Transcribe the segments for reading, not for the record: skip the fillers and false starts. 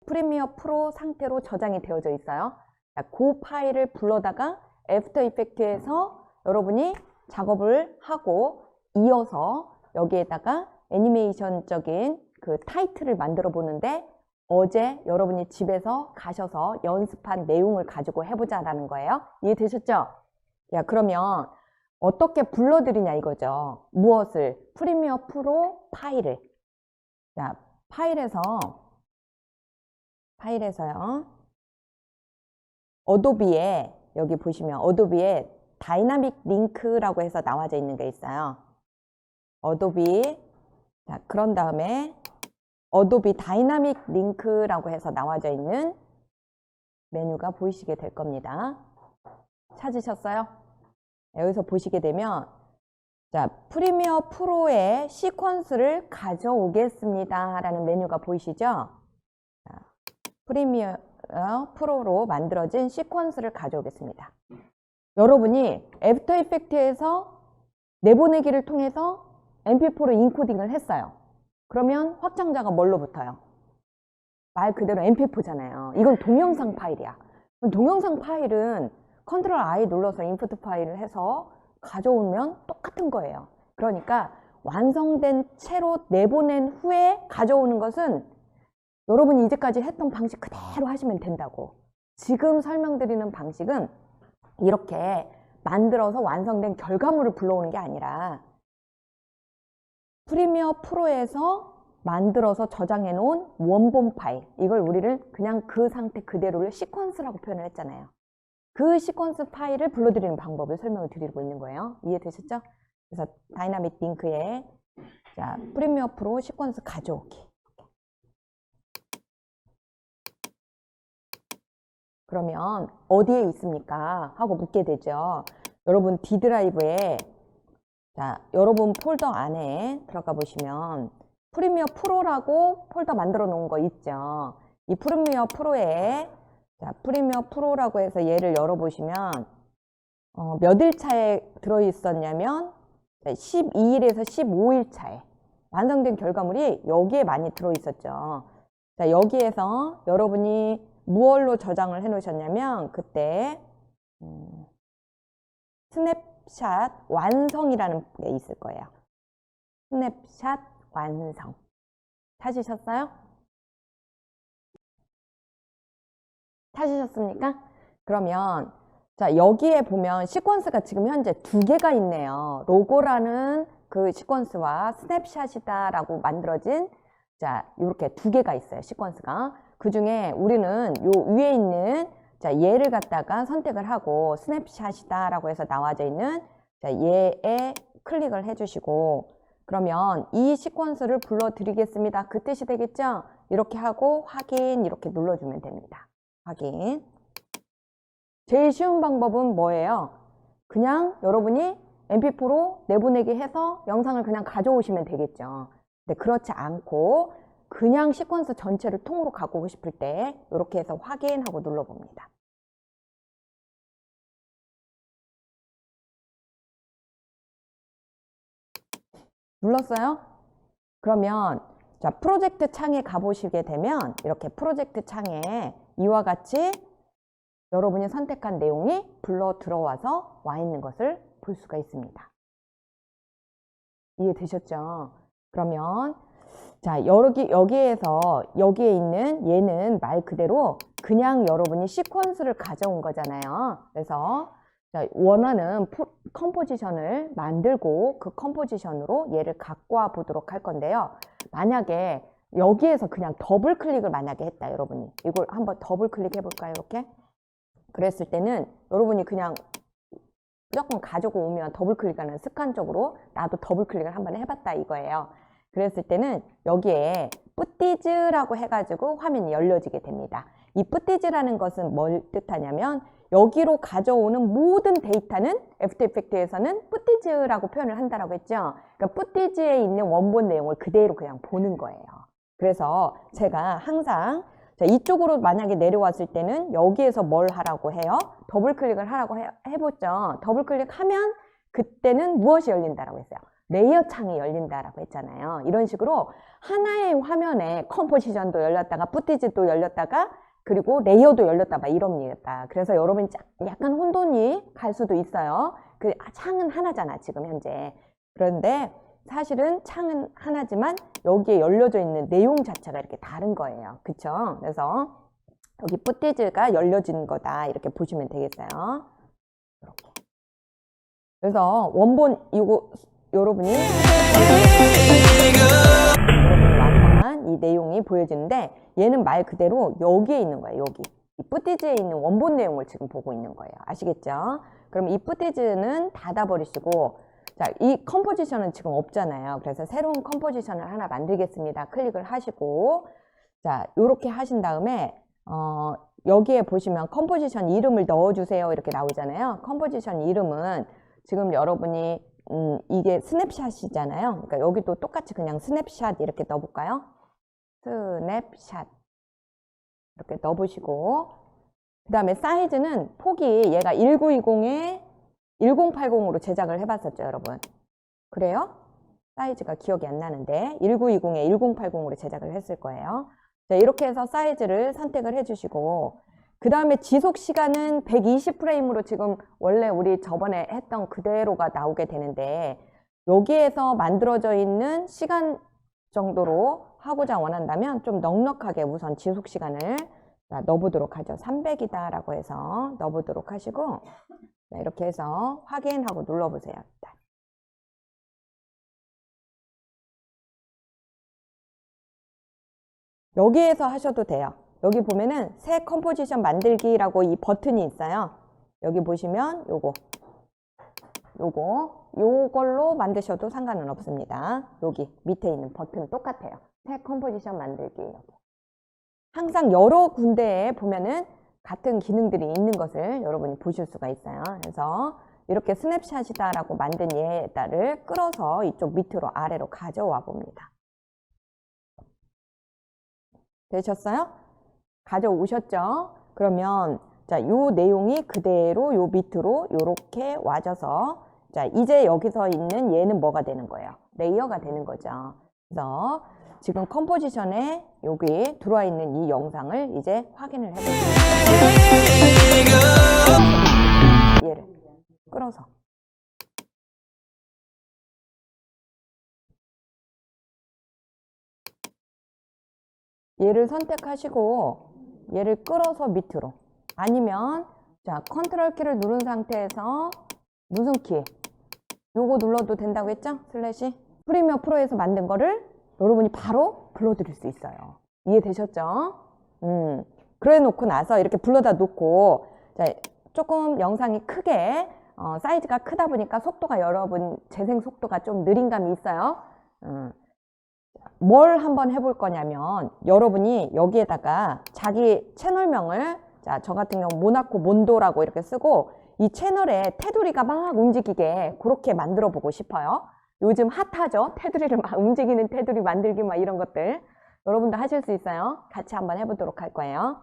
프리미어 프로 상태로 저장이 되어져 있어요. 그 파일을 불러다가 애프터 이펙트에서 여러분이 작업을 하고 이어서 여기에다가 애니메이션적인 그 타이틀을 만들어 보는데 어제 여러분이 집에서 가셔서 연습한 내용을 가지고 해보자라는 거예요. 이해되셨죠? 야, 그러면 어떻게 불러드리냐 이거죠. 무엇을? 프리미어 프로 파일을. 자, 파일에서요. 어도비에 여기 보시면 어도비에 다이나믹 링크라고 해서 나와져 있는 게 있어요. 어도비. 자, 그런 다음에 어도비 다이나믹 링크라고 해서 나와져 있는 메뉴가 보이시게 될 겁니다. 찾으셨어요? 여기서 보시게 되면 자, 프리미어 프로의 시퀀스를 가져오겠습니다 라는 메뉴가 보이시죠? 자, 프리미어 프로로 만들어진 시퀀스를 가져오겠습니다. 여러분이 애프터 이펙트에서 내보내기를 통해서 mp4로 인코딩을 했어요. 그러면 확장자가 뭘로 붙어요? 말 그대로 mp4잖아요. 이건 동영상 파일이야. 동영상 파일은 컨트롤 I 눌러서 인풋 파일을 해서 가져오면 똑같은 거예요. 그러니까 완성된 채로 내보낸 후에 가져오는 것은 여러분이 이제까지 했던 방식 그대로 하시면 된다고. 지금 설명드리는 방식은 이렇게 만들어서 완성된 결과물을 불러오는 게 아니라 프리미어 프로에서 만들어서 저장해 놓은 원본 파일, 이걸 우리를 그냥 그 상태 그대로를 시퀀스라고 표현을 했잖아요. 그 시퀀스 파일을 불러드리는 방법을 설명을 드리고 있는 거예요. 이해되셨죠? 그래서 다이나믹 링크에 자, 프리미어 프로 시퀀스 가져오기. 그러면 어디에 있습니까? 하고 묻게 되죠. 여러분 D 드라이브에 자, 여러분 폴더 안에 들어가 보시면 프리미어 프로라고 폴더 만들어 놓은 거 있죠. 이 프리미어 프로에 자, 프리미어 프로라고 해서 얘를 열어보시면 몇 일 차에 들어있었냐면 12일에서 15일 차에 완성된 결과물이 여기에 많이 들어있었죠. 자, 여기에서 여러분이 무얼로 저장을 해 놓으셨냐면 그때 스냅샷 완성이라는 게 있을 거예요. 스냅샷 완성. 찾으셨어요? 찾으셨습니까? 그러면 자, 여기에 보면 시퀀스가 지금 현재 2개가 있네요. 로고라는 그 시퀀스와 스냅샷이다 라고 만들어진 자, 이렇게 2개가 있어요. 시퀀스가. 그 중에 우리는 요 위에 있는 자, 얘를 갖다가 선택을 하고 스냅샷이다 라고 해서 나와져 있는 자, 얘에 클릭을 해주시고 그러면 이 시퀀스를 불러드리겠습니다. 그 뜻이 되겠죠? 이렇게 하고 확인 이렇게 눌러주면 됩니다. 확인. 제일 쉬운 방법은 뭐예요? 그냥 여러분이 mp4로 내보내기 해서 영상을 그냥 가져오시면 되겠죠. 근데 그렇지 않고 그냥 시퀀스 전체를 통으로 갖고 오고 싶을 때 이렇게 해서 확인하고 눌러봅니다. 눌렀어요? 그러면 자, 프로젝트 창에 가보시게 되면 이렇게 프로젝트 창에 이와 같이 여러분이 선택한 내용이 불러 들어와서 와 있는 것을 볼 수가 있습니다. 이해되셨죠? 그러면 자, 여기에서 여기에 있는 얘는 말 그대로 그냥 여러분이 시퀀스를 가져온 거잖아요. 그래서 자, 원하는 컴포지션을 만들고 그 컴포지션으로 얘를 갖고 와 보도록 할 건데요. 만약에 여기에서 그냥 더블 클릭을 만약에 했다, 여러분이. 이걸 한번 더블 클릭해 볼까요? 이렇게. 그랬을 때는 여러분이 그냥 무조건 가지고 오면 더블 클릭하는 습관적으로 나도 더블 클릭을 한번 해봤다 이거예요. 그랬을 때는 여기에 뿌띠즈라고 해가지고 화면이 열려지게 됩니다. 이 뿌띠즈라는 것은 뭘 뜻하냐면 여기로 가져오는 모든 데이터는 애프터 이펙트에서는 뿌띠즈라고 표현을 한다라고 했죠. 그러니까 뿌띠즈에 있는 원본 내용을 그대로 그냥 보는 거예요. 그래서 제가 항상 자, 이쪽으로 만약에 내려왔을 때는 여기에서 뭘 하라고 해요? 더블 클릭을 하라고 해보죠. 더블 클릭하면 그때는 무엇이 열린다라고 했어요? 레이어 창이 열린다라고 했잖아요. 이런 식으로 하나의 화면에 컴포지션도 열렸다가 푸티지도 열렸다가 그리고 레이어도 열렸다 막 이럽니다. 그래서 여러분이 약간 혼돈이 갈 수도 있어요. 그 창은 하나잖아 지금 현재. 그런데 사실은 창은 하나지만 여기에 열려져 있는 내용 자체가 이렇게 다른 거예요. 그쵸? 그래서 여기 푸티지가 열려진 거다 이렇게 보시면 되겠어요. 이렇게. 그래서 원본 이거 여러분이 완성한 이 내용이 보여지는데 얘는 말 그대로 여기에 있는 거예요. 여기 이 푸티지에 있는 원본 내용을 지금 보고 있는 거예요. 아시겠죠? 그럼 이 푸티지는 닫아버리시고 자, 이 컴포지션은 지금 없잖아요. 그래서 새로운 컴포지션을 하나 만들겠습니다. 클릭을 하시고 자, 요렇게 하신 다음에 여기에 보시면 컴포지션 이름을 넣어주세요 이렇게 나오잖아요. 컴포지션 이름은 지금 여러분이 이게 스냅샷이잖아요. 그러니까 여기도 똑같이 그냥 스냅샷 이렇게 넣어볼까요? 스냅샷 이렇게 넣어보시고 그 다음에 사이즈는 폭이 얘가 1920에 1080으로 제작을 해봤었죠 여러분. 그래요? 사이즈가 기억이 안 나는데 1920에 1080으로 제작을 했을 거예요. 자, 이렇게 해서 사이즈를 선택을 해주시고 그 다음에 지속 시간은 120프레임으로 지금 원래 우리 저번에 했던 그대로가 나오게 되는데 여기에서 만들어져 있는 시간 정도로 하고자 원한다면 좀 넉넉하게 우선 지속 시간을 넣어보도록 하죠. 300이다 라고 해서 넣어보도록 하시고 이렇게 해서 확인하고 눌러보세요. 여기에서 하셔도 돼요. 여기 보면은 새 컴포지션 만들기라고 이 버튼이 있어요. 여기 보시면 요걸로 만드셔도 상관은 없습니다. 여기 밑에 있는 버튼 똑같아요. 새 컴포지션 만들기. 항상 여러 군데에 보면은 같은 기능들이 있는 것을 여러분이 보실 수가 있어요. 그래서 이렇게 스냅샷이다라고 만든 얘를 끌어서 이쪽 밑으로 아래로 가져와 봅니다. 되셨어요? 가져오셨죠? 그러면 자, 요 내용이 그대로 요 밑으로 요렇게 와져서 자, 이제 여기서 있는 얘는 뭐가 되는 거예요? 레이어가 되는 거죠. 그래서 지금 컴포지션에 여기 들어와 있는 이 영상을 이제 확인을 해볼게요. 얘를 끌어서 얘를 선택하시고 얘를 끌어서 밑으로 아니면 자 컨트롤 키를 누른 상태에서 무슨 키? 요거 눌러도 된다고 했죠? 슬래시 프리미어 프로에서 만든 거를 여러분이 바로 불러드릴 수 있어요. 이해되셨죠? 그래 놓고 나서 이렇게 불러다 놓고 자, 조금 영상이 크게 사이즈가 크다 보니까 속도가 여러분 재생 속도가 좀 느린 감이 있어요. 뭘 한번 해볼 거냐면 여러분이 여기에다가 자기 채널명을 자, 저 같은 경우 모나코 몬도라고 이렇게 쓰고 이 채널에 테두리가 막 움직이게 그렇게 만들어 보고 싶어요. 요즘 핫하죠? 테두리를 막 움직이는 테두리 만들기 막 이런 것들 여러분도 하실 수 있어요. 같이 한번 해보도록 할 거예요.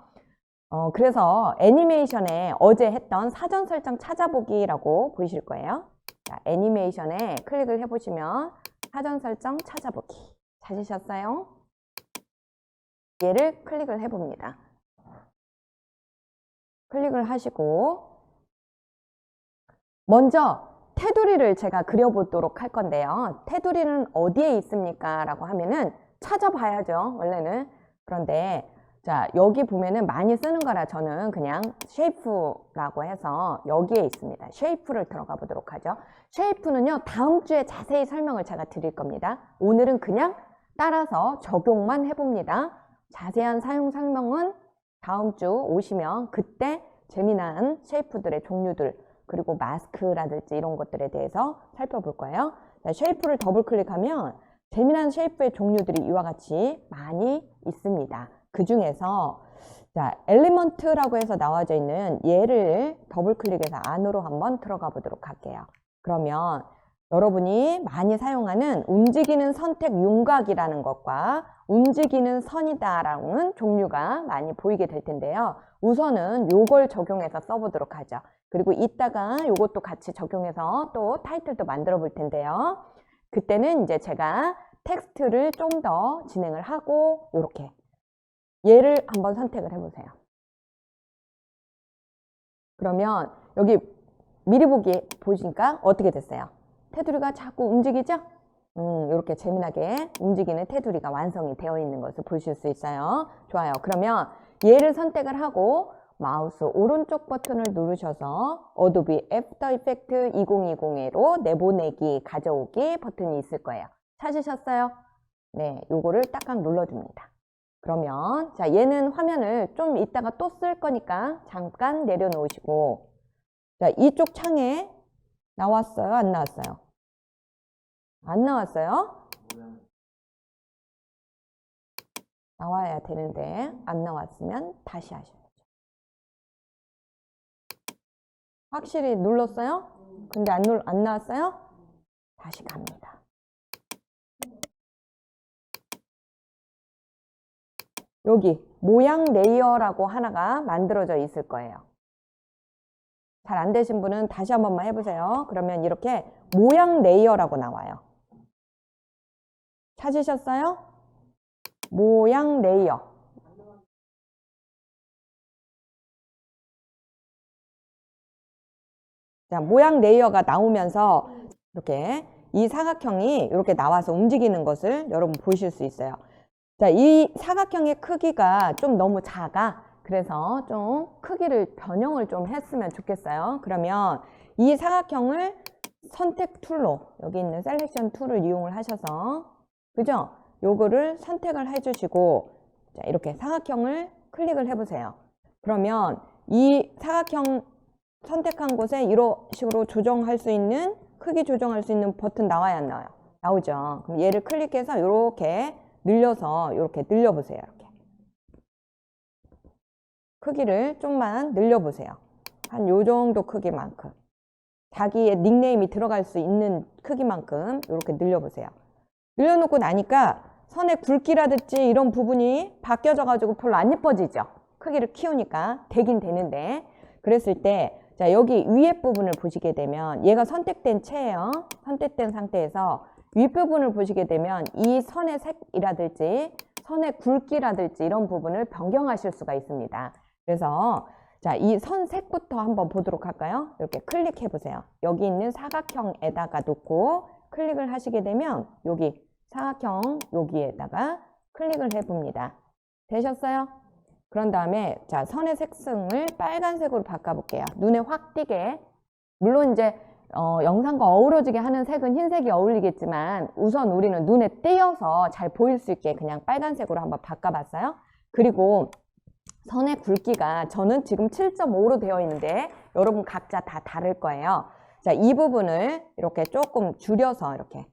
그래서 애니메이션에 어제 했던 사전 설정 찾아보기라고 보이실 거예요. 자, 애니메이션에 클릭을 해보시면 사전 설정 찾아보기 찾으셨어요? 얘를 클릭을 해봅니다. 클릭을 하시고 먼저 테두리를 제가 그려보도록 할 건데요. 테두리는 어디에 있습니까? 라고 하면은 찾아봐야죠. 원래는. 그런데 자 여기 보면은 많이 쓰는 거라 저는 그냥 쉐이프라고 해서 여기에 있습니다. 쉐이프를 들어가 보도록 하죠. 쉐이프는요 다음 주에 자세히 설명을 제가 드릴 겁니다. 오늘은 그냥 따라서 적용만 해봅니다. 자세한 사용 설명은 다음 주 오시면 그때 재미난 쉐이프들의 종류들 그리고 마스크라든지 이런 것들에 대해서 살펴볼 거예요. 자, 쉐이프를 더블 클릭하면 재미난 쉐이프의 종류들이 이와 같이 많이 있습니다. 그 중에서 자, 엘리먼트라고 해서 나와져 있는 얘를 더블 클릭해서 안으로 한번 들어가 보도록 할게요. 그러면 여러분이 많이 사용하는 움직이는 선택 윤곽이라는 것과 움직이는 선이다라는 종류가 많이 보이게 될 텐데요. 우선은 요걸 적용해서 써보도록 하죠. 그리고 이따가 요것도 같이 적용해서 또 타이틀도 만들어 볼 텐데요. 그때는 이제 제가 텍스트를 좀 더 진행을 하고 이렇게 얘를 한번 선택을 해보세요. 그러면 여기 미리 보기 보시니까 어떻게 됐어요? 테두리가 자꾸 움직이죠? 이렇게 재미나게 움직이는 테두리가 완성이 되어 있는 것을 보실 수 있어요. 좋아요. 그러면 얘를 선택을 하고 마우스 오른쪽 버튼을 누르셔서 어도비 애프터 이펙트 2020으로 내보내기, 가져오기 버튼이 있을 거예요. 찾으셨어요? 네, 요거를 딱딱 눌러줍니다. 그러면 자, 얘는 화면을 좀 이따가 또 쓸 거니까 잠깐 내려놓으시고, 자, 이쪽 창에 나왔어요? 안 나왔어요? 안 나왔어요? 나와야 되는데 안 나왔으면 다시 하셔야죠. 확실히 눌렀어요? 근데 안 나왔어요? 다시 갑니다. 여기 모양 레이어라고 하나가 만들어져 있을 거예요. 잘 안 되신 분은 다시 한 번만 해보세요. 그러면 이렇게 모양 레이어라고 나와요. 찾으셨어요? 모양 레이어. 자, 모양 레이어가 나오면서 이렇게 이 사각형이 이렇게 나와서 움직이는 것을 여러분 보실 수 있어요. 자, 이 사각형의 크기가 좀 너무 작아. 그래서 좀 크기를 변형을 좀 했으면 좋겠어요. 그러면 이 사각형을 선택 툴로, 여기 있는 셀렉션 툴을 이용을 하셔서, 그죠? 요거를 선택을 해주시고, 자, 이렇게 사각형을 클릭을 해보세요. 그러면 이 사각형 선택한 곳에 이런 식으로 조정할 수 있는, 크기 조정할 수 있는 버튼 나와야 안 나와요? 나오죠. 그럼 얘를 클릭해서 이렇게 늘려서 이렇게 늘려보세요. 이렇게 크기를 좀만 늘려보세요. 한 요 정도 크기만큼, 자기의 닉네임이 들어갈 수 있는 크기만큼 이렇게 늘려보세요. 늘려놓고 나니까 선의 굵기라든지 이런 부분이 바뀌어져 가지고 별로 안 예뻐지죠. 크기를 키우니까 되긴 되는데, 그랬을 때 자, 여기 위에 부분을 보시게 되면 얘가 선택된 채예요. 선택된 상태에서 윗부분을 보시게 되면 이 선의 색이라든지 선의 굵기라든지 이런 부분을 변경하실 수가 있습니다. 그래서 자, 이 선 색부터 한번 보도록 할까요? 이렇게 클릭해 보세요. 여기 있는 사각형에다가 놓고 클릭을 하시게 되면 여기 사각형 여기에다가 클릭을 해 봅니다. 되셨어요? 그런 다음에 자, 선의 색상을 빨간색으로 바꿔볼게요. 눈에 확 띄게. 물론 이제 영상과 어우러지게 하는 색은 흰색이 어울리겠지만 우선 우리는 눈에 띄어서 잘 보일 수 있게 그냥 빨간색으로 한번 바꿔봤어요. 그리고 선의 굵기가 저는 지금 7.5로 되어 있는데 여러분 각자 다 다를 거예요. 자, 이 부분을 이렇게 조금 줄여서 이렇게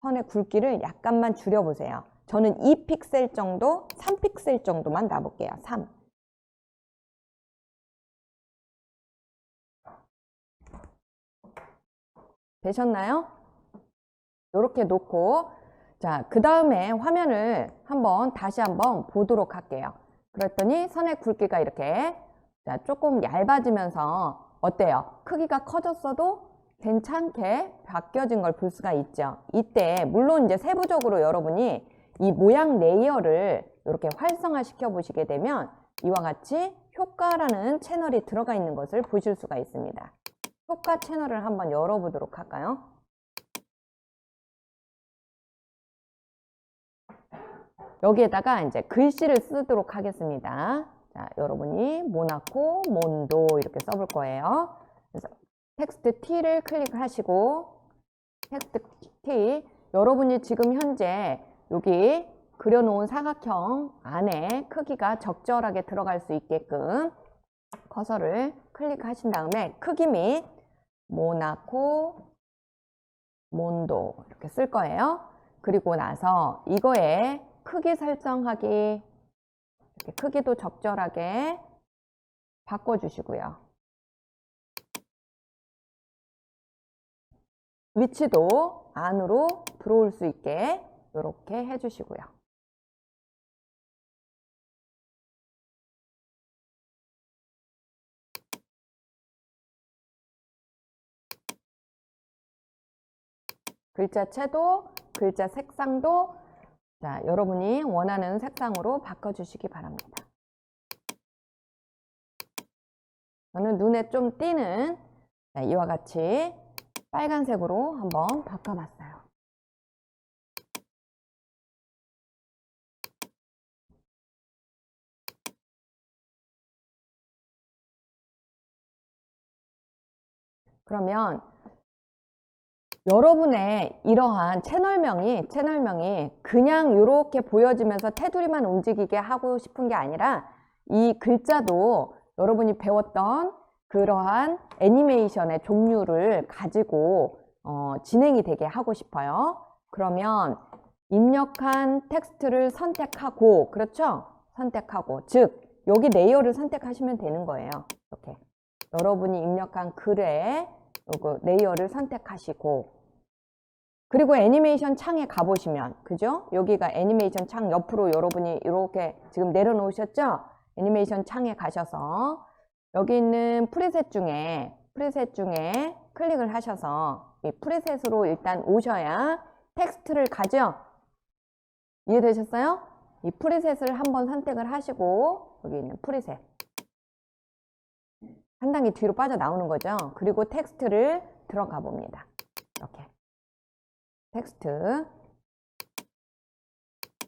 선의 굵기를 약간만 줄여보세요. 저는 2픽셀 정도, 3픽셀 정도만 놔볼게요. 3. 되셨나요? 이렇게 놓고 자, 그 다음에 화면을 다시 한번 보도록 할게요. 그랬더니 선의 굵기가 이렇게 자, 조금 얇아지면서 어때요? 크기가 커졌어도 괜찮게 바뀌어진 걸 볼 수가 있죠. 이때 물론 이제 세부적으로 여러분이 이 모양 레이어를 이렇게 활성화 시켜 보시게 되면 이와 같이 효과라는 채널이 들어가 있는 것을 보실 수가 있습니다. 효과 채널을 한번 열어보도록 할까요? 여기에다가 이제 글씨를 쓰도록 하겠습니다. 자, 여러분이 모나코, 몬도 이렇게 써볼 거예요. 그래서 텍스트 T를 클릭하시고 텍스트 T, 여러분이 지금 현재 여기 그려놓은 사각형 안에 크기가 적절하게 들어갈 수 있게끔 커서를 클릭하신 다음에 크기 및 모나코, 몬도 이렇게 쓸 거예요. 그리고 나서 이거에 크기 설정하기, 이렇게 크기도 적절하게 바꿔주시고요. 위치도 안으로 들어올 수 있게 이렇게 해주시고요. 글자체도, 글자 색상도 자, 여러분이 원하는 색상으로 바꿔주시기 바랍니다. 저는 눈에 좀 띄는 자, 이와 같이 빨간색으로 한번 바꿔봤어요. 그러면 여러분의 이러한 채널명이 그냥 이렇게 보여지면서 테두리만 움직이게 하고 싶은 게 아니라 이 글자도 여러분이 배웠던 그러한 애니메이션의 종류를 가지고 진행이 되게 하고 싶어요. 그러면 입력한 텍스트를 선택하고, 그렇죠? 선택하고, 즉 여기 레이어를 선택하시면 되는 거예요. 이렇게 여러분이 입력한 글에 요거 레이어를 선택하시고, 그리고 애니메이션 창에 가보시면, 그죠? 여기가 애니메이션 창 옆으로 여러분이 이렇게 지금 내려놓으셨죠? 애니메이션 창에 가셔서 여기 있는 프리셋 중에 클릭을 하셔서 이 프리셋으로 일단 오셔야 텍스트를 가죠? 이해되셨어요? 이 프리셋을 한번 선택을 하시고 여기 있는 프리셋 한 단계 뒤로 빠져나오는 거죠. 그리고 텍스트를 들어가 봅니다. 이렇게 텍스트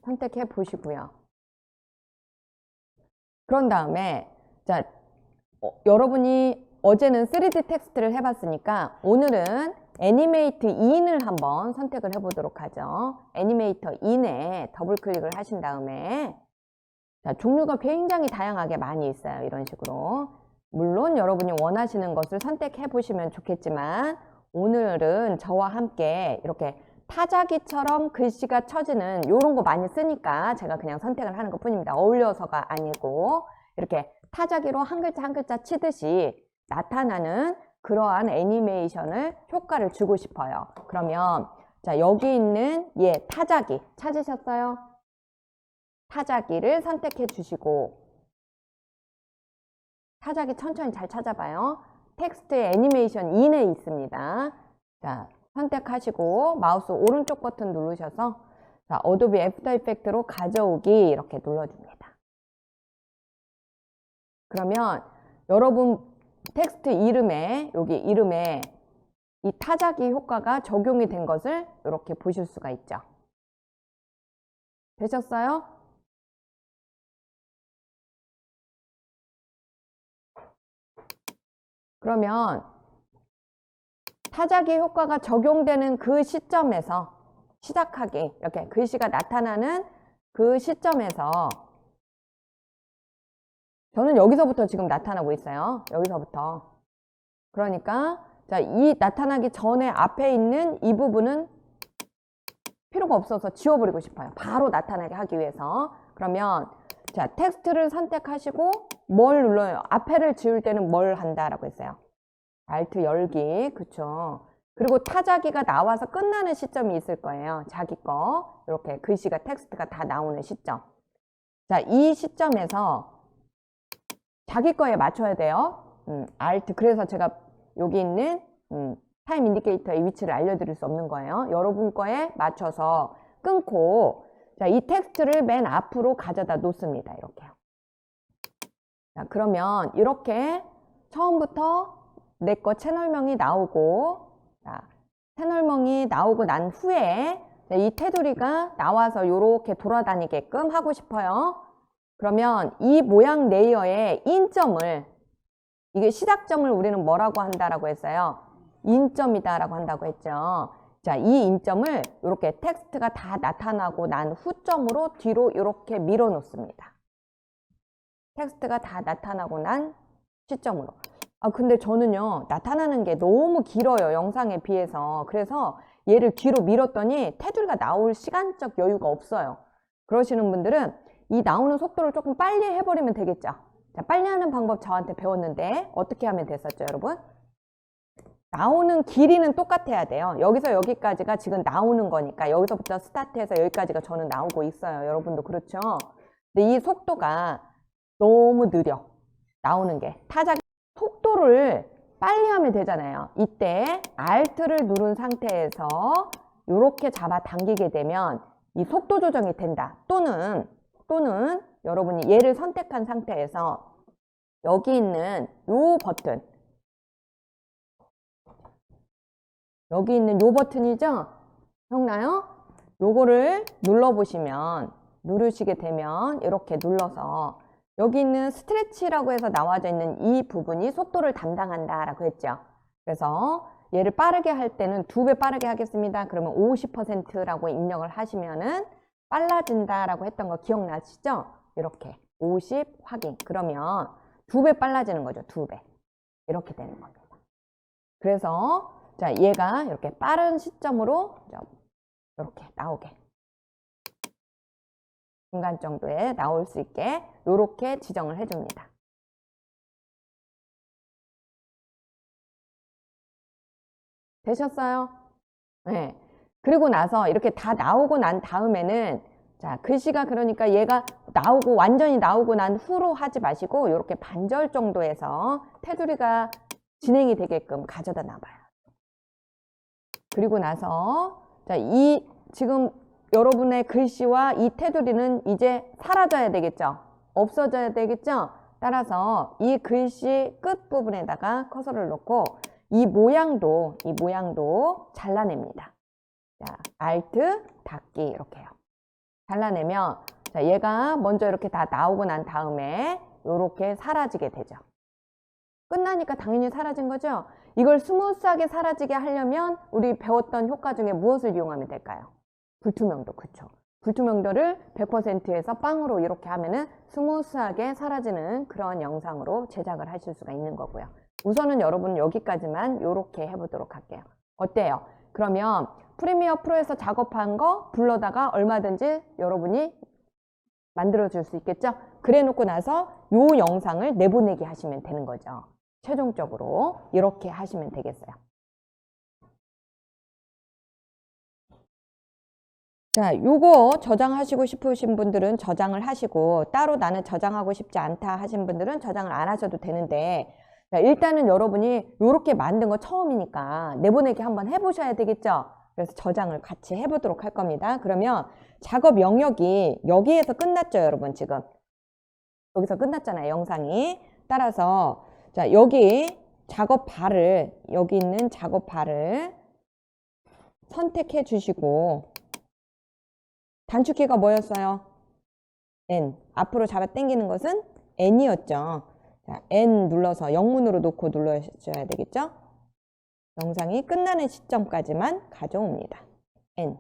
선택해 보시고요. 그런 다음에 자, 여러분이 어제는 3D 텍스트를 해봤으니까 오늘은 애니메이트 인을 한번 선택을 해보도록 하죠. 애니메이터 인에 더블 클릭을 하신 다음에 자, 종류가 굉장히 다양하게 많이 있어요. 이런 식으로. 물론 여러분이 원하시는 것을 선택해 보시면 좋겠지만 오늘은 저와 함께 이렇게 타자기처럼 글씨가 쳐지는 이런 거 많이 쓰니까 제가 그냥 선택을 하는 것 뿐입니다. 어울려서가 아니고 이렇게 타자기로 한 글자 한 글자 치듯이 나타나는 그러한 애니메이션을 효과를 주고 싶어요. 그러면 자, 여기 있는 타자기 찾으셨어요? 타자기를 선택해 주시고 타자기 천천히 잘 찾아봐요. 텍스트의 애니메이션 인에 있습니다. 자, 선택하시고 마우스 오른쪽 버튼 누르셔서 자, 어도비 애프터 이펙트로 가져오기 이렇게 눌러줍니다. 그러면 여러분 텍스트 이름에 여기 이름에 이 타자기 효과가 적용이 된 것을 이렇게 보실 수가 있죠. 되셨어요? 그러면 타자기 효과가 적용되는 그 시점에서 시작하기 이렇게 글씨가 나타나는 그 시점에서 저는 여기서부터 지금 나타나고 있어요. 여기서부터. 그러니까 자, 이 나타나기 전에 앞에 있는 이 부분은 필요가 없어서 지워버리고 싶어요. 바로 나타나게 하기 위해서. 그러면 자, 텍스트를 선택하시고 뭘 눌러요? 앞에를 지울 때는 뭘 한다라고 했어요? Alt 열기. 그쵸? 그리고 타자기가 나와서 끝나는 시점이 있을 거예요. 자기 거. 이렇게 글씨가 텍스트가 다 나오는 시점. 자, 이 시점에서 자기 거에 맞춰야 돼요. Alt. 그래서 제가 여기 있는 타임 인디케이터의 위치를 알려드릴 수 없는 거예요. 여러분 거에 맞춰서 끊고 자, 이 텍스트를 맨 앞으로 가져다 놓습니다. 이렇게요. 자, 그러면 이렇게 처음부터 내 거 채널명이 나오고 자, 채널명이 나오고 난 후에 이 테두리가 나와서 이렇게 돌아다니게끔 하고 싶어요. 그러면 이 모양 레이어의 인점을 이게 시작점을 우리는 뭐라고 한다라고 했어요? 인점이다라고 한다고 했죠. 자, 이 인점을 이렇게 텍스트가 다 나타나고 난 후점으로 뒤로 이렇게 밀어 놓습니다. 텍스트가 다 나타나고 난 시점으로. 아, 근데 저는요, 나타나는 게 너무 길어요. 영상에 비해서. 그래서 얘를 뒤로 밀었더니 테두리가 나올 시간적 여유가 없어요. 그러시는 분들은 이 나오는 속도를 조금 빨리 해버리면 되겠죠. 자, 빨리 하는 방법 저한테 배웠는데 어떻게 하면 됐었죠, 여러분? 나오는 길이는 똑같아야 돼요. 여기서 여기까지가 지금 나오는 거니까 여기서부터 스타트해서 여기까지가 저는 나오고 있어요. 여러분도 그렇죠? 근데 이 속도가 너무 느려. 나오는 게. 타자기 속도를 빨리 하면 되잖아요. 이때 Alt를 누른 상태에서 요렇게 잡아당기게 되면 이 속도 조정이 된다. 또는 여러분이 얘를 선택한 상태에서 여기 있는 요 버튼, 여기 있는 요 버튼이죠? 기억나요? 요거를 눌러보시면, 누르시게 되면 이렇게 눌러서 여기 있는 스트레치라고 해서 나와져 있는 이 부분이 속도를 담당한다 라고 했죠. 그래서 얘를 빠르게 할 때는 2배 빠르게 하겠습니다. 그러면 50%라고 입력을 하시면은 빨라진다 라고 했던 거 기억나시죠? 이렇게 50 확인. 그러면 2배 빨라지는 거죠. 2배. 이렇게 되는 겁니다. 그래서 자, 얘가 이렇게 빠른 시점으로 이렇게 나오게, 중간 정도에 나올 수 있게 이렇게 지정을 해줍니다. 되셨어요? 네. 그리고 나서 이렇게 다 나오고 난 다음에는, 자, 글씨가 그러니까 얘가 나오고 완전히 나오고 난 후로 하지 마시고 이렇게 반절 정도에서 테두리가 진행이 되게끔 가져다 놔봐요. 그리고 나서 자, 이 지금 여러분의 글씨와 이 테두리는 이제 사라져야 되겠죠? 없어져야 되겠죠? 따라서 이 글씨 끝부분에다가 커서를 놓고 이 모양도 잘라냅니다. 자, Alt 닫기 이렇게 해요. 잘라내면 자, 얘가 먼저 이렇게 다 나오고 난 다음에 이렇게 사라지게 되죠. 끝나니까 당연히 사라진 거죠? 이걸 스무스하게 사라지게 하려면 우리 배웠던 효과 중에 무엇을 이용하면 될까요? 불투명도, 그쵸? 불투명도를 100%에서 빵으로 이렇게 하면은 스무스하게 사라지는 그런 영상으로 제작을 하실 수가 있는 거고요. 우선은 여러분 여기까지만 이렇게 해보도록 할게요. 어때요? 그러면 프리미어 프로에서 작업한 거 불러다가 얼마든지 여러분이 만들어줄 수 있겠죠? 그래 놓고 나서 요 영상을 내보내기 하시면 되는 거죠. 최종적으로 이렇게 하시면 되겠어요. 자, 요거 저장하시고 싶으신 분들은 저장을 하시고, 따로 나는 저장하고 싶지 않다 하신 분들은 저장을 안 하셔도 되는데, 자, 일단은 여러분이 요렇게 만든 거 처음이니까 내보내기 한번 해보셔야 되겠죠? 그래서 저장을 같이 해보도록 할 겁니다. 그러면 작업 영역이 여기에서 끝났죠, 여러분. 지금 여기서 끝났잖아요, 영상이. 따라서 자, 여기 작업 바를, 여기 있는 작업 바를 선택해 주시고, 단축키가 뭐였어요? N. 앞으로 잡아 당기는 것은 N이었죠. 자, N 눌러서 영문으로 놓고 눌러주셔야 되겠죠? 영상이 끝나는 시점까지만 가져옵니다. N.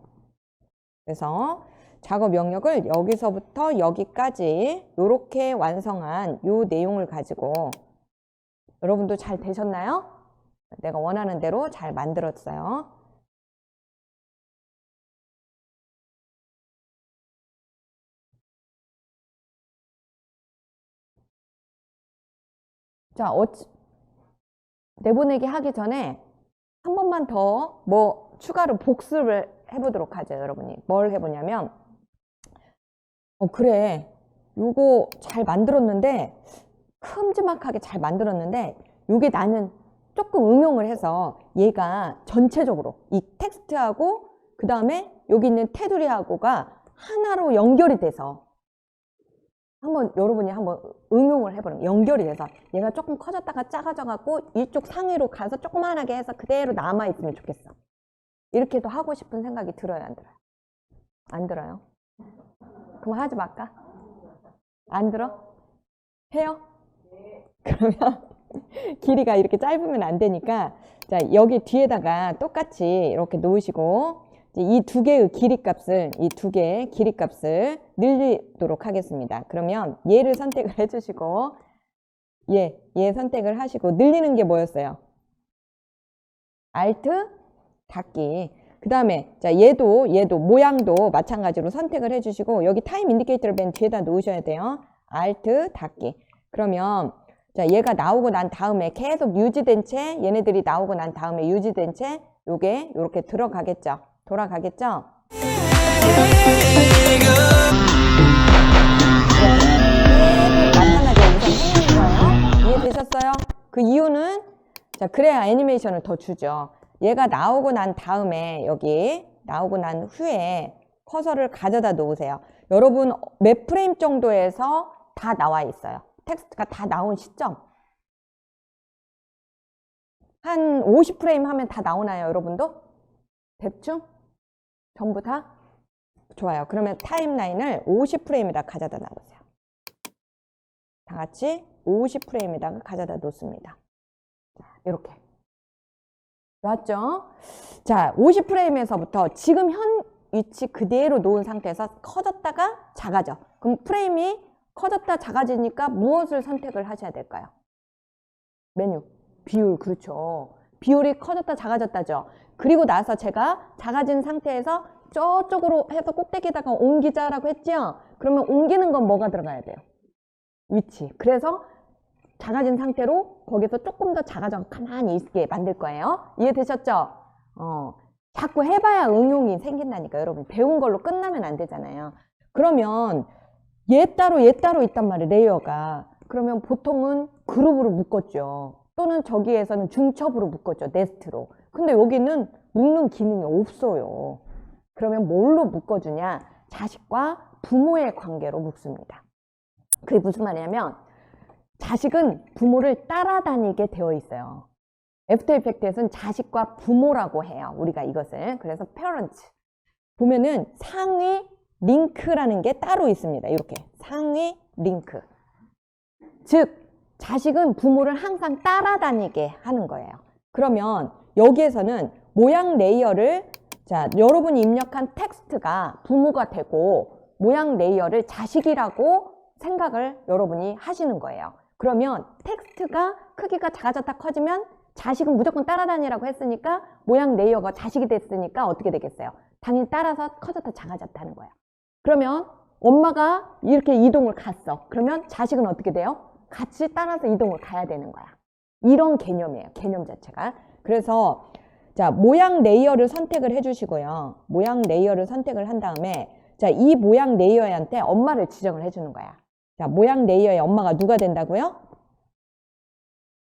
그래서 작업 영역을 여기서부터 여기까지 이렇게 완성한 이 내용을 가지고, 여러분도 잘 되셨나요? 내가 원하는 대로 잘 만들었어요. 자, 내보내기 하기 전에 한 번만 더 뭐 추가로 복습을 해보도록 하죠, 여러분이. 뭘 해보냐면, 그래, 요거 잘 만들었는데, 큼지막하게 잘 만들었는데, 요게 나는 조금 응용을 해서 얘가 전체적으로 이 텍스트하고 그 다음에 여기 있는 테두리하고가 하나로 연결이 돼서, 한번 여러분이 한번 응용을 해보는, 연결이 돼서 얘가 조금 커졌다가 작아져 갖고 이쪽 상위로 가서 조그만하게 해서 그대로 남아있으면 좋겠어. 이렇게도 하고 싶은 생각이 들어요, 안 들어요? 안 들어요? 그럼 하지 말까? 안 들어? 해요? 그러면 길이가 이렇게 짧으면 안 되니까, 자, 여기 뒤에다가 똑같이 이렇게 놓으시고, 이 두 개의 길이 값을, 이 두 개의 길이 값을 늘리도록 하겠습니다. 그러면 얘를 선택을 해주시고, 얘 선택을 하시고, 늘리는 게 뭐였어요? Alt 닫기. 그 다음에 자, 얘도 모양도 마찬가지로 선택을 해주시고, 여기 타임 인디케이터를 맨 뒤에다 놓으셔야 돼요. Alt 닫기. 그러면 자, 얘가 나오고 난 다음에 계속 유지된 채, 얘네들이 나오고 난 다음에 유지된 채 요게 요렇게 들어가겠죠. 돌아가겠죠. 나타나게 우선 해놓은 거예요. 이해되셨어요? 그 이유는, 자, 그래야 애니메이션을 더 주죠. 얘가 나오고 난 다음에, 여기 나오고 난 후에 커서를 가져다 놓으세요. 여러분 몇 프레임 정도에서 다 나와 있어요. 텍스트가 다 나온 시점. 한 50프레임 하면 다 나오나요, 여러분도? 대충? 전부 다? 좋아요. 그러면 타임라인을 50프레임에다 가져다 놔보세요. 다 같이 50프레임에다가 가져다 놓습니다. 자, 이렇게. 맞죠? 자, 50프레임에서부터 지금 현 위치 그대로 놓은 상태에서 커졌다가 작아져. 그럼 프레임이 커졌다 작아지니까 무엇을 선택을 하셔야 될까요? 메뉴. 비율. 그렇죠. 비율이 커졌다 작아졌다죠. 그리고 나서 제가 작아진 상태에서 저쪽으로 해서 꼭대기에다가 옮기자라고 했죠. 그러면 옮기는 건 뭐가 들어가야 돼요? 위치. 그래서 작아진 상태로 거기서 조금 더 작아져 가만히 있게 만들 거예요. 이해되셨죠? 자꾸 해봐야 응용이 생긴다니까. 여러분 배운 걸로 끝나면 안 되잖아요. 그러면 얘 따로 있단 말이에요. 레이어가. 그러면 보통은 그룹으로 묶었죠. 또는 저기에서는 중첩으로 묶었죠. 네스트로. 근데 여기는 묶는 기능이 없어요. 그러면 뭘로 묶어주냐? 자식과 부모의 관계로 묶습니다. 그게 무슨 말이냐면 자식은 부모를 따라다니게 되어 있어요. 애프터 이펙트에서는 자식과 부모라고 해요. 우리가 이것을. 그래서 parent. 보면은 상위 링크라는 게 따로 있습니다. 이렇게 상위 링크. 즉 자식은 부모를 항상 따라다니게 하는 거예요. 그러면 여기에서는 모양 레이어를 자 여러분이 입력한 텍스트가 부모가 되고 모양 레이어를 자식이라고 생각을 여러분이 하시는 거예요. 그러면 텍스트가 크기가 작아졌다 커지면 자식은 무조건 따라다니라고 했으니까 모양 레이어가 자식이 됐으니까 어떻게 되겠어요? 당연히 따라서 커졌다 작아졌다는 거예요. 그러면 엄마가 이렇게 이동을 갔어. 그러면 자식은 어떻게 돼요? 같이 따라서 이동을 가야 되는 거야. 이런 개념이에요. 개념 자체가. 그래서 자 모양 레이어를 선택을 해주시고요. 모양 레이어를 선택을 한 다음에 자 이 모양 레이어한테 엄마를 지정을 해주는 거야. 자 모양 레이어의 엄마가 누가 된다고요?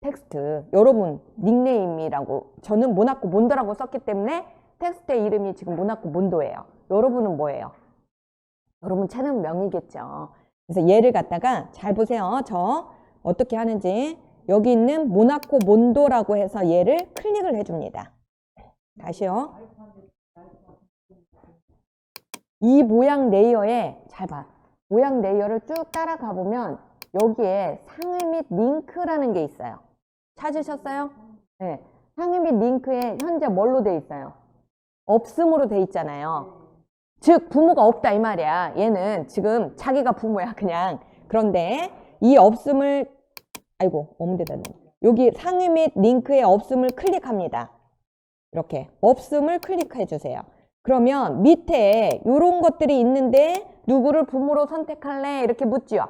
텍스트. 여러분 닉네임이라고 저는 모나코 몬도라고 썼기 때문에 텍스트의 이름이 지금 모나코 몬도예요. 여러분은 뭐예요? 여러분 채널명이겠죠. 그래서 얘를 갖다가 잘 보세요. 저 어떻게 하는지 여기 있는 모나코 몬도라고 해서 얘를 클릭을 해줍니다. 다시요. 이 모양 레이어에 잘 봐. 모양 레이어를 쭉 따라가 보면 여기에 상위 및 링크라는 게 있어요. 찾으셨어요? 네. 상위 및 링크에 현재 뭘로 돼 있어요? 없음으로 돼 있잖아요. 즉 부모가 없다 이 말이야. 얘는 지금 자기가 부모야 그냥. 그런데 이 없음을 아이고 어머데다 여기 상위 및 링크에 없음을 클릭합니다. 이렇게 없음을 클릭해 주세요. 그러면 밑에 이런 것들이 있는데 누구를 부모로 선택할래? 이렇게 묻지요.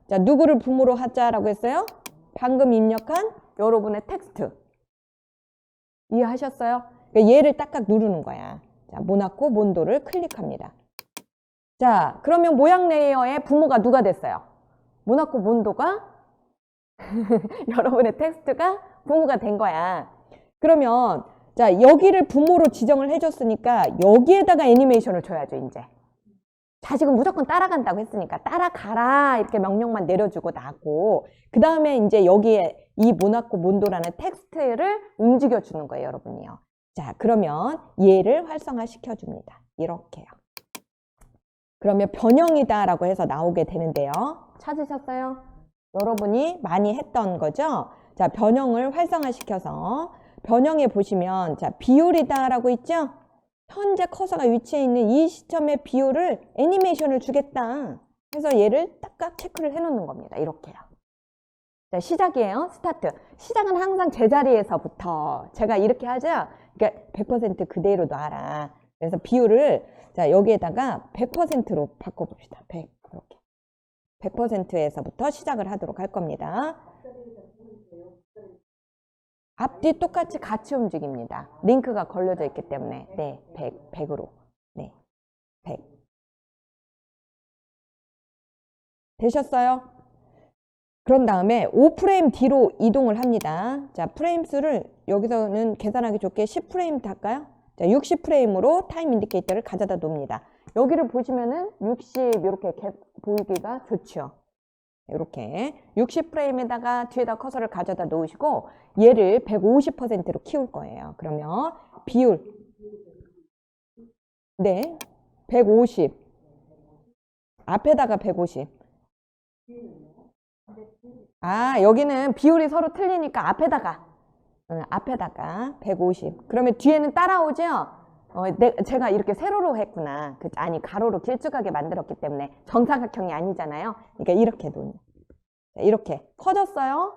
자 누구를 부모로 하자라고 했어요? 방금 입력한 여러분의 텍스트. 이해하셨어요? 그러니까 얘를 딱딱 누르는 거야. 자, 모나코 몬도를 클릭합니다. 자, 그러면 모양 레이어의 부모가 누가 됐어요? 모나코 몬도가 여러분의 텍스트가 부모가 된 거야. 그러면 자, 여기를 부모로 지정을 해줬으니까 여기에다가 애니메이션을 줘야죠, 이제. 자식은 무조건 따라간다고 했으니까 따라가라 이렇게 명령만 내려주고 나고 그 다음에 이제 여기에 이 모나코 몬도라는 텍스트를 움직여 주는 거예요, 여러분이요. 자, 그러면 얘를 활성화 시켜줍니다. 이렇게요. 그러면 변형이다 라고 해서 나오게 되는데요. 찾으셨어요? 여러분이 많이 했던 거죠? 자, 변형을 활성화 시켜서 변형에 보시면 자, 비율이다 라고 있죠? 현재 커서가 위치해 있는 이 시점의 비율을 애니메이션을 주겠다. 그래서 얘를 딱딱 체크를 해 놓는 겁니다. 이렇게요. 자, 시작이에요. 스타트. 시작은 항상 제자리에서부터 제가 이렇게 하죠. 그러니까 100% 그대로 놔라. 그래서 비율을 자 여기에다가 100%로 바꿔봅시다. 100 이렇게 100%에서부터 시작을 하도록 할 겁니다. 앞뒤 똑같이 같이 움직입니다. 링크가 걸려져 있기 때문에 네, 100으로 네, 100 되셨어요? 그런 다음에 5프레임 뒤로 이동을 합니다. 자, 프레임 수를 여기서는 계산하기 좋게 10프레임 할까요? 자, 60 프레임으로 타임 인디케이터를 가져다 놓습니다. 여기를 보시면은 60 이렇게 보이기가 좋죠. 이렇게 60 프레임에다가 뒤에다 커서를 가져다 놓으시고 얘를 150%로 키울 거예요. 그러면 비율 네, 150 앞에다가 150 아, 여기는 비율이 서로 틀리니까 앞에다가 150 그러면 뒤에는 따라오죠? 제가 이렇게 세로로 했구나. 아니, 가로로 길쭉하게 만들었기 때문에 정사각형이 아니잖아요. 그러니까 이렇게 놓는. 이렇게 커졌어요?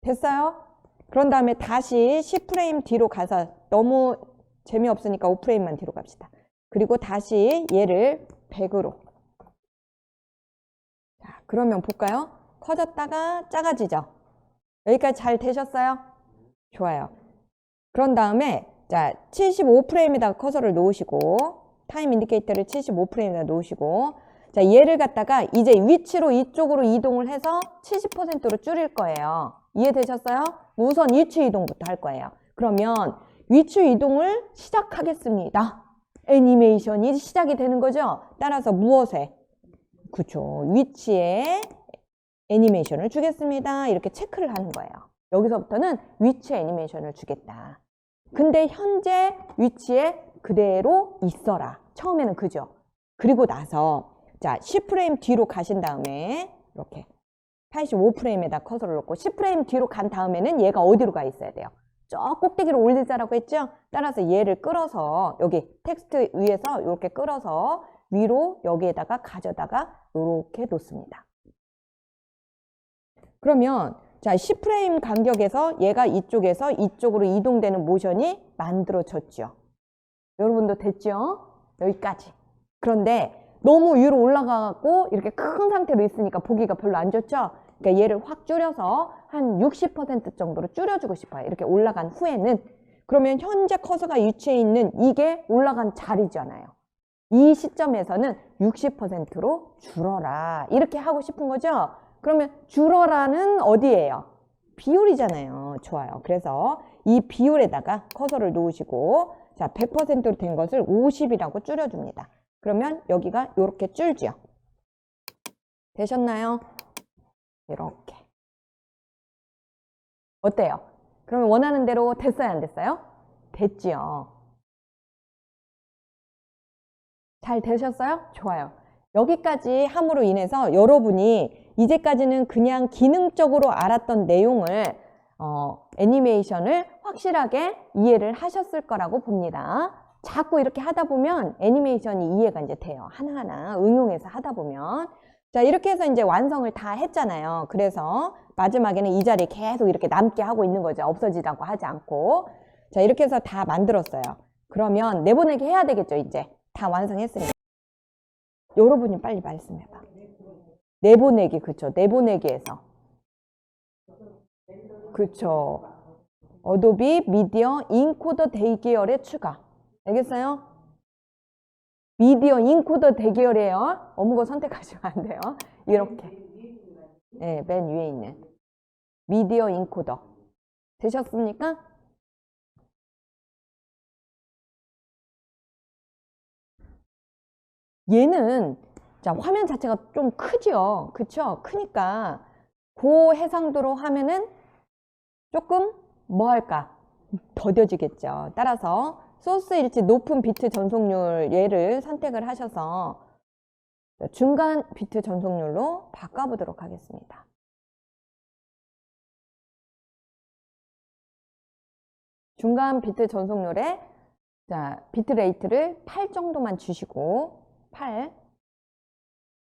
됐어요? 그런 다음에 다시 10프레임 뒤로 가서 너무 재미없으니까 5프레임만 뒤로 갑시다. 그리고 다시 얘를 100으로. 자, 그러면 볼까요? 커졌다가 작아지죠? 여기까지 잘 되셨어요? 좋아요. 그런 다음에 자, 75프레임에다가 커서를 놓으시고 타임 인디케이터를 75프레임에다 놓으시고 자, 얘를 갖다가 이제 위치로 이쪽으로 이동을 해서 70%로 줄일 거예요. 이해되셨어요? 우선 위치 이동부터 할 거예요. 그러면 위치 이동을 시작하겠습니다. 애니메이션이 시작이 되는 거죠? 따라서 무엇에? 그쵸. 위치에 애니메이션을 주겠습니다. 이렇게 체크를 하는 거예요. 여기서부터는 위치 애니메이션을 주겠다. 근데 현재 위치에 그대로 있어라. 처음에는 그죠? 그리고 나서 자 10프레임 뒤로 가신 다음에 이렇게 85프레임에다 커서를 놓고 10프레임 뒤로 간 다음에는 얘가 어디로 가 있어야 돼요? 저 꼭대기로 올리자라고 했죠? 따라서 얘를 끌어서 여기 텍스트 위에서 이렇게 끌어서 위로 여기에다가 가져다가 이렇게 놓습니다. 그러면 자 10프레임 간격에서 얘가 이쪽에서 이쪽으로 이동되는 모션이 만들어졌죠. 여러분도 됐죠? 여기까지. 그런데 너무 위로 올라가고 이렇게 큰 상태로 있으니까 보기가 별로 안 좋죠? 그러니까 얘를 확 줄여서 한 60% 정도로 줄여주고 싶어요. 이렇게 올라간 후에는. 그러면 현재 커서가 위치해 있는 이게 올라간 자리잖아요. 이 시점에서는 60%로 줄어라. 이렇게 하고 싶은 거죠? 그러면 줄어라는 어디예요? 비율이잖아요. 좋아요. 그래서 이 비율에다가 커서를 놓으시고 자 100%로 된 것을 50이라고 줄여줍니다. 그러면 여기가 이렇게 줄죠. 되셨나요? 이렇게. 어때요? 그러면 원하는 대로 됐어요? 안 됐어요? 됐지요. 잘 되셨어요? 좋아요. 여기까지 함으로 인해서 여러분이 이제까지는 그냥 기능적으로 알았던 내용을 애니메이션을 확실하게 이해를 하셨을 거라고 봅니다. 자꾸 이렇게 하다 보면 애니메이션이 이해가 이제 돼요. 하나하나 응용해서 하다 보면. 자, 이렇게 해서 이제 완성을 다 했잖아요. 그래서 마지막에는 이 자리에 계속 이렇게 남게 하고 있는 거죠. 없어지라고 하지 않고. 자, 이렇게 해서 다 만들었어요. 그러면 내보내기 해야 되겠죠, 이제. 다 완성했으니까. 여러분이 빨리 말씀해봐. 내보내기, 그쵸. 내보내기에서. 그쵸. 어도비 미디어 인코더 대기열의 추가. 알겠어요? 미디어 인코더 대기열이에요. 어느 거 선택하시면 안 돼요. 이렇게. 네, 맨 위에 있는. 미디어 인코더. 되셨습니까? 얘는 자 화면 자체가 좀 크죠. 그쵸? 크니까 그 해상도로 하면은 조금 뭐 할까? 더뎌지겠죠. 따라서 소스 일치 높은 비트 전속률 얘를 선택을 하셔서 중간 비트 전속률로 바꿔보도록 하겠습니다. 중간 비트 전속률에 자 비트 레이트를 8 정도만 주시고 8